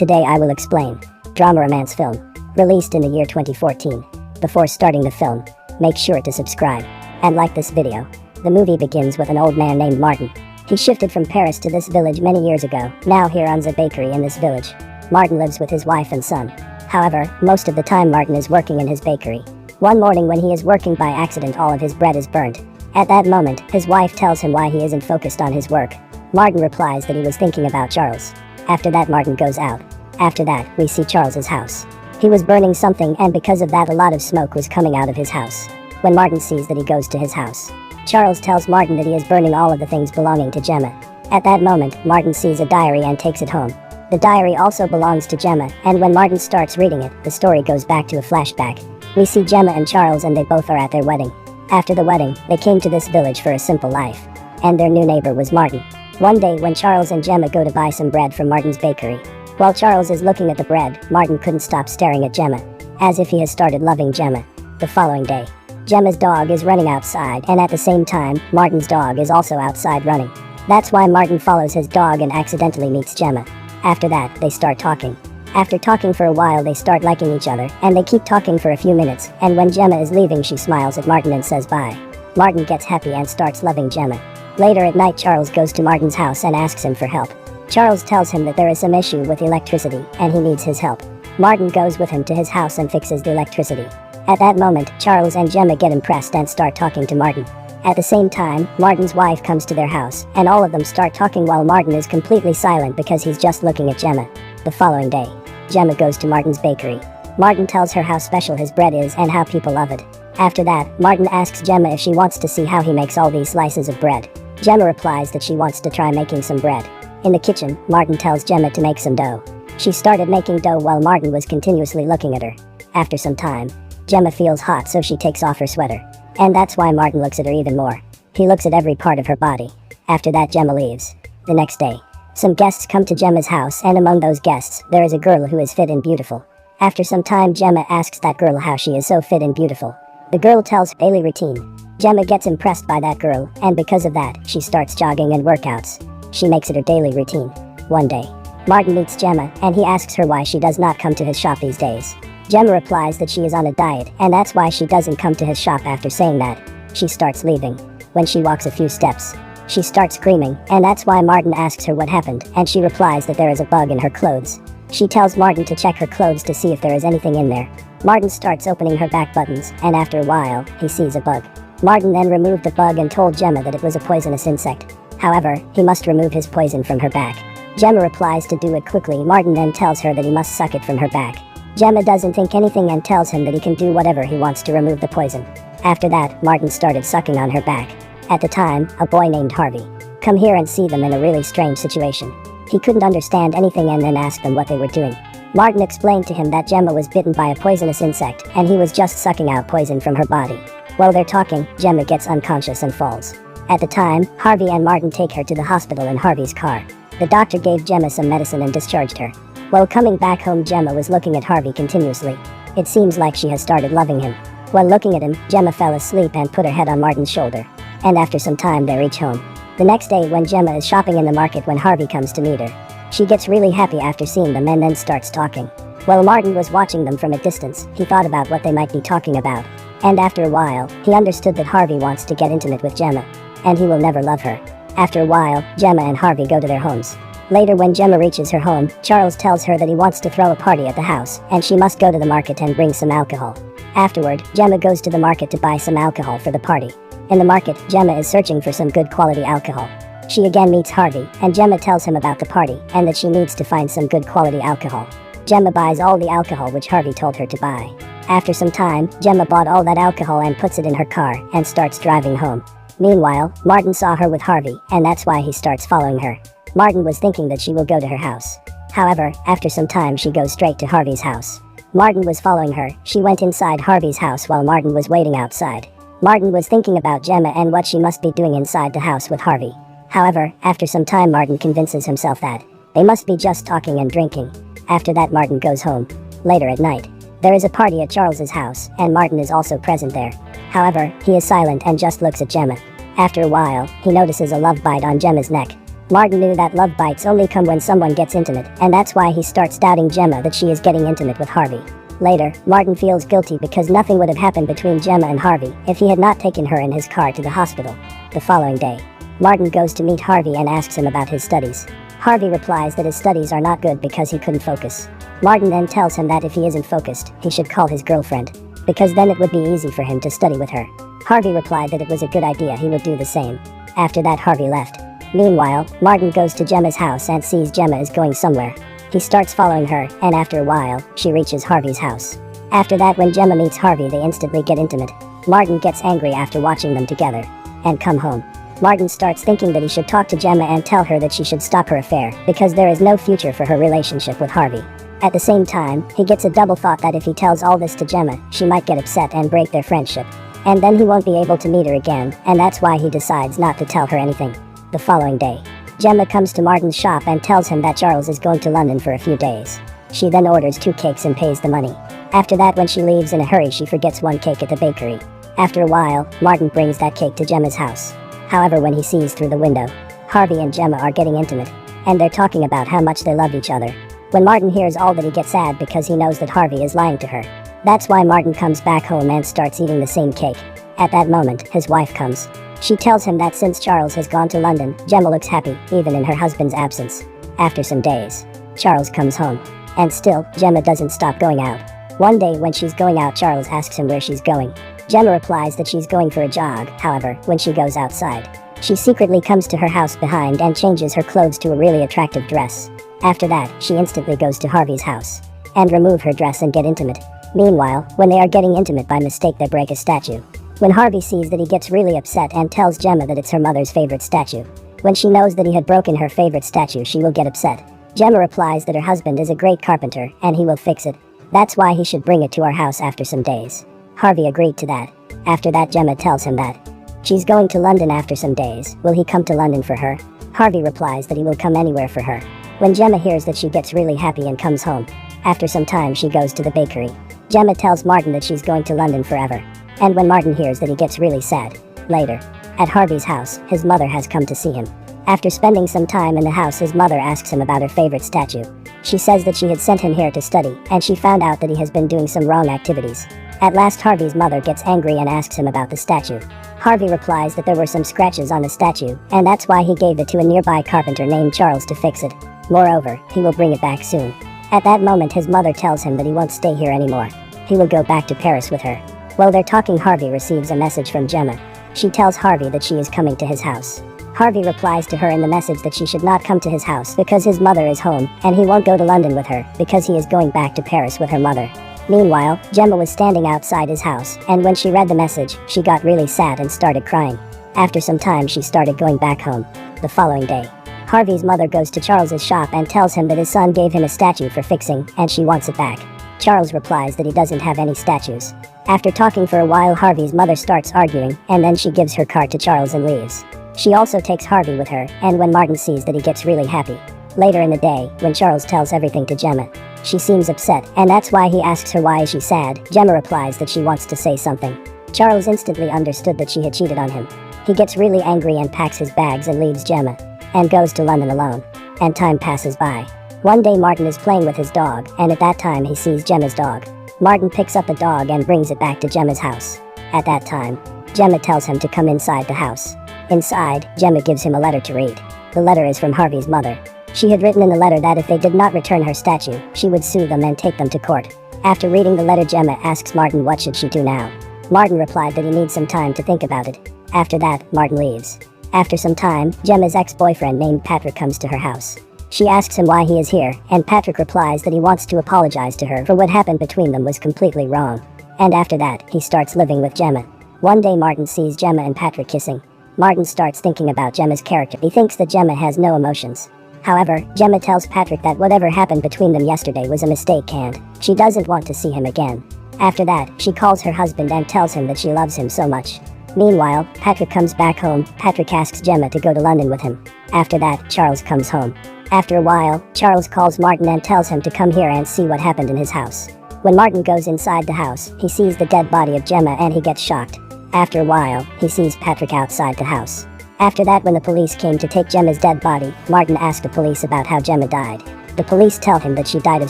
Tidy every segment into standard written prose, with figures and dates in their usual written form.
Today I will explain drama romance film, released in the year 2014. Before starting the film, make sure to subscribe and like this video. The movie begins with an old man named Martin. He shifted from Paris to this village many years ago. Now he runs a bakery in this village. Martin lives with his wife and son. However, most of the time Martin is working in his bakery. One morning when he is working, by accident all of his bread is burnt. At that moment, his wife tells him why he isn't focused on his work. Martin replies that he was thinking about Charles. After that Martin goes out. After that, we see Charles's house. He was burning something, and because of that a lot of smoke was coming out of his house. When Martin sees that, he goes to his house. Charles tells Martin that he is burning all of the things belonging to Gemma. At that moment, Martin sees a diary and takes it home. The diary also belongs to Gemma, and when Martin starts reading it, the story goes back to a flashback. We see Gemma and Charles, and they both are at their wedding. After the wedding, they came to this village for a simple life. And their new neighbor was Martin. One day when Charles and Gemma go to buy some bread from Martin's bakery. While Charles is looking at the bread, Martin couldn't stop staring at Gemma, as if he has started loving Gemma. The following day, Gemma's dog is running outside, and at the same time, Martin's dog is also outside running. That's why Martin follows his dog and accidentally meets Gemma. After that, they start talking. After talking for a while, they start liking each other, and they keep talking for a few minutes, and when Gemma is leaving, she smiles at Martin and says bye. Martin gets happy and starts loving Gemma. Later at night, Charles goes to Martin's house and asks him for help. Charles tells him that there is some issue with electricity, and he needs his help. Martin goes with him to his house and fixes the electricity. At that moment, Charles and Gemma get impressed and start talking to Martin. At the same time, Martin's wife comes to their house, and all of them start talking while Martin is completely silent because he's just looking at Gemma. The following day, Gemma goes to Martin's bakery. Martin tells her how special his bread is and how people love it. After that, Martin asks Gemma if she wants to see how he makes all these slices of bread. Gemma replies that she wants to try making some bread. In the kitchen, Martin tells Gemma to make some dough. She started making dough while Martin was continuously looking at her. After some time, Gemma feels hot, so she takes off her sweater. And that's why Martin looks at her even more. He looks at every part of her body. After that, Gemma leaves. The next day, some guests come to Gemma's house, and among those guests, there is a girl who is fit and beautiful. After some time, Gemma asks that girl how she is so fit and beautiful. The girl tells her daily routine. Gemma gets impressed by that girl, and because of that, she starts jogging and workouts. She makes it her daily routine. One day, Martin meets Gemma, and he asks her why she does not come to his shop these days. Gemma replies that she is on a diet, and that's why she doesn't come to his shop. After saying that, she starts leaving. When she walks a few steps, she starts screaming, and that's why Martin asks her what happened, and she replies that there is a bug in her clothes. She tells Martin to check her clothes to see if there is anything in there. Martin starts opening her back buttons, and after a while, he sees a bug. Martin then removed the bug and told Gemma that it was a poisonous insect. However, he must remove his poison from her back. Gemma replies to do it quickly. Martin then tells her that he must suck it from her back. Gemma doesn't think anything and tells him that he can do whatever he wants to remove the poison. After that, Martin started sucking on her back. At the time, a boy named Harvey come here and see them in a really strange situation. He couldn't understand anything and then asked them what they were doing. Martin explained to him that Gemma was bitten by a poisonous insect, and he was just sucking out poison from her body. While they're talking, Gemma gets unconscious and falls. At the time, Harvey and Martin take her to the hospital in Harvey's car. The doctor gave Gemma some medicine and discharged her. While coming back home, Gemma was looking at Harvey continuously. It seems like she has started loving him. While looking at him, Gemma fell asleep and put her head on Martin's shoulder. And after some time, they reach home. The next day, when Gemma is shopping in the market, when Harvey comes to meet her, she gets really happy after seeing them and then starts talking. While Martin was watching them from a distance, he thought about what they might be talking about. And after a while, he understood that Harvey wants to get intimate with Gemma, and he will never love her. After a while, Gemma and Harvey go to their homes. Later, when Gemma reaches her home, Charles tells her that he wants to throw a party at the house, and she must go to the market and bring some alcohol. Afterward, Gemma goes to the market to buy some alcohol for the party. In the market, Gemma is searching for some good quality alcohol. She again meets Harvey, and Gemma tells him about the party, and that she needs to find some good quality alcohol. Gemma buys all the alcohol which Harvey told her to buy. After some time, Gemma bought all that alcohol and puts it in her car, and starts driving home. Meanwhile, Martin saw her with Harvey, and that's why he starts following her. Martin was thinking that she will go to her house. However, after some time she goes straight to Harvey's house. Martin was following her. She went inside Harvey's house while Martin was waiting outside. Martin was thinking about Gemma and what she must be doing inside the house with Harvey. However, after some time Martin convinces himself that they must be just talking and drinking. After that, Martin goes home. Later at night, there is a party at Charles's house, and Martin is also present there. However, he is silent and just looks at Gemma. After a while, he notices a love bite on Gemma's neck. Martin knew that love bites only come when someone gets intimate, and that's why he starts doubting Gemma that she is getting intimate with Harvey. Later, Martin feels guilty because nothing would have happened between Gemma and Harvey if he had not taken her in his car to the hospital. The following day, Martin goes to meet Harvey and asks him about his studies. Harvey replies that his studies are not good because he couldn't focus. Martin then tells him that if he isn't focused, he should call his girlfriend, because then it would be easy for him to study with her. Harvey replied that it was a good idea, he would do the same. After that, Harvey left. Meanwhile, Martin goes to Gemma's house and sees Gemma is going somewhere. He starts following her, and after a while, she reaches Harvey's house. After that, when Gemma meets Harvey, they instantly get intimate. Martin gets angry after watching them together and come home. Martin starts thinking that he should talk to Gemma and tell her that she should stop her affair because there is no future for her relationship with Harvey. At the same time, he gets a double thought that if he tells all this to Gemma, she might get upset and break their friendship. And then he won't be able to meet her again, and that's why he decides not to tell her anything. The following day, Gemma comes to Martin's shop and tells him that Charles is going to London for a few days. She then orders 2 cakes and pays the money. After that, when she leaves in a hurry, she forgets 1 cake at the bakery. After a while, Martin brings that cake to Gemma's house. However, when he sees through the window, Harvey and Gemma are getting intimate, and they're talking about how much they love each other. When Martin hears all that, he gets sad because he knows that Harvey is lying to her. That's why Martin comes back home and starts eating the same cake. At that moment, his wife comes. She tells him that since Charles has gone to London, Gemma looks happy, even in her husband's absence. After some days, Charles comes home. And still, Gemma doesn't stop going out. One day when she's going out, Charles asks him where she's going. Gemma replies that she's going for a jog. However, when she goes outside, she secretly comes to her house behind and changes her clothes to a really attractive dress. After that, she instantly goes to Harvey's house and remove her dress and get intimate. Meanwhile, when they are getting intimate, by mistake they break a statue. When Harvey sees that, he gets really upset and tells Gemma that it's her mother's favorite statue. When she knows that he had broken her favorite statue, she will get upset. Gemma replies that her husband is a great carpenter and he will fix it. That's why he should bring it to our house after some days. Harvey agreed to that. After that, Gemma tells him that she's going to London after some days. Will he come to London for her? Harvey replies that he will come anywhere for her. When Gemma hears that, she gets really happy and comes home. After some time, she goes to the bakery. Gemma tells Martin that she's going to London forever. And when Martin hears that, he gets really sad. Later, at Harvey's house, his mother has come to see him. After spending some time in the house, his mother asks him about her favorite statue. She says that she had sent him here to study, and she found out that he has been doing some wrong activities. At last, Harvey's mother gets angry and asks him about the statue. Harvey replies that there were some scratches on the statue, and that's why he gave it to a nearby carpenter named Charles to fix it. Moreover, he will bring it back soon. At that moment, his mother tells him that he won't stay here anymore. He will go back to Paris with her. While they're talking, Harvey receives a message from Gemma. She tells Harvey that she is coming to his house. Harvey replies to her in the message that she should not come to his house because his mother is home, and he won't go to London with her because he is going back to Paris with her mother. Meanwhile, Gemma was standing outside his house, and when she read the message, she got really sad and started crying. After some time, she started going back home. The following day, Harvey's mother goes to Charles's shop and tells him that his son gave him a statue for fixing, and she wants it back. Charles replies that he doesn't have any statues. After talking for a while, Harvey's mother starts arguing, and then she gives her car to Charles and leaves. She also takes Harvey with her, and when Martin sees that, he gets really happy. Later in the day, when Charles tells everything to Gemma, she seems upset, and that's why he asks her why is she sad. Gemma replies that she wants to say something. Charles instantly understood that she had cheated on him. He gets really angry and packs his bags and leaves Gemma, and goes to London alone. And time passes by. One day, Martin is playing with his dog, and at that time he sees Gemma's dog. Martin picks up the dog and brings it back to Gemma's house. At that time, Gemma tells him to come inside the house. Inside, Gemma gives him a letter to read. The letter is from Harvey's mother. She had written in the letter that if they did not return her statue, she would sue them and take them to court. After reading the letter, Gemma asks Martin what should she do now. Martin replied that he needs some time to think about it. After that, Martin leaves. After some time, Gemma's ex-boyfriend named Patrick comes to her house. She asks him why he is here, and Patrick replies that he wants to apologize to her for what happened between them was completely wrong. And after that, he starts living with Gemma. One day, Martin sees Gemma and Patrick kissing. Martin starts thinking about Gemma's character. He thinks that Gemma has no emotions. However, Gemma tells Patrick that whatever happened between them yesterday was a mistake and she doesn't want to see him again. After that, she calls her husband and tells him that she loves him so much. Meanwhile, Patrick comes back home. Patrick asks Gemma to go to London with him. After that, Charles comes home. After a while, Charles calls Martin and tells him to come here and see what happened in his house. When Martin goes inside the house, he sees the dead body of Gemma and he gets shocked. After a while, he sees Patrick outside the house. After that, when the police came to take Gemma's dead body, Martin asked the police about how Gemma died. The police tell him that she died of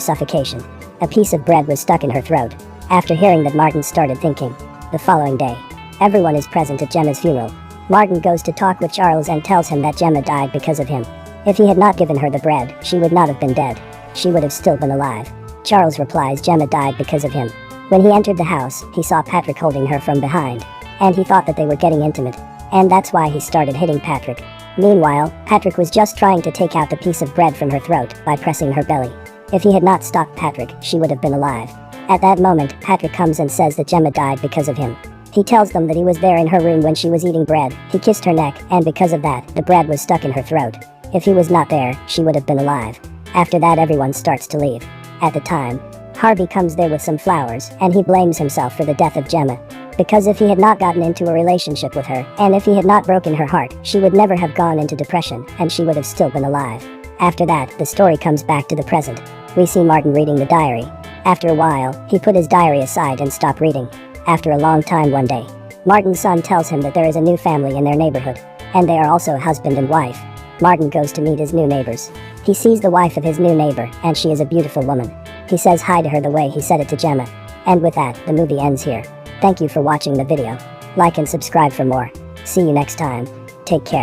suffocation. A piece of bread was stuck in her throat. After hearing that, Martin started thinking. The following day, everyone is present at Gemma's funeral. Martin goes to talk with Charles and tells him that Gemma died because of him. If he had not given her the bread, she would not have been dead. She would have still been alive. Charles replies Gemma died because of him. When he entered the house, he saw Patrick holding her from behind. And he thought that they were getting intimate. And that's why he started hitting Patrick. Meanwhile, Patrick was just trying to take out the piece of bread from her throat by pressing her belly. If he had not stopped Patrick, she would have been alive. At that moment, Patrick comes and says that Gemma died because of him. He tells them that he was there in her room when she was eating bread. He kissed her neck, and because of that, the bread was stuck in her throat. If he was not there, she would have been alive. After that, everyone starts to leave. At the time, Harvey comes there with some flowers, and he blames himself for the death of Gemma. Because if he had not gotten into a relationship with her, and if he had not broken her heart, she would never have gone into depression, and she would have still been alive. After that, the story comes back to the present. We see Martin reading the diary. After a while, he put his diary aside and stopped reading. After a long time, one day, Martin's son tells him that there is a new family in their neighborhood, and they are also husband and wife. Martin goes to meet his new neighbors. He sees the wife of his new neighbor, and she is a beautiful woman. He says hi to her the way he said it to Gemma. And with that, the movie ends here. Thank you for watching the video. Like and subscribe for more. See you next time. Take care.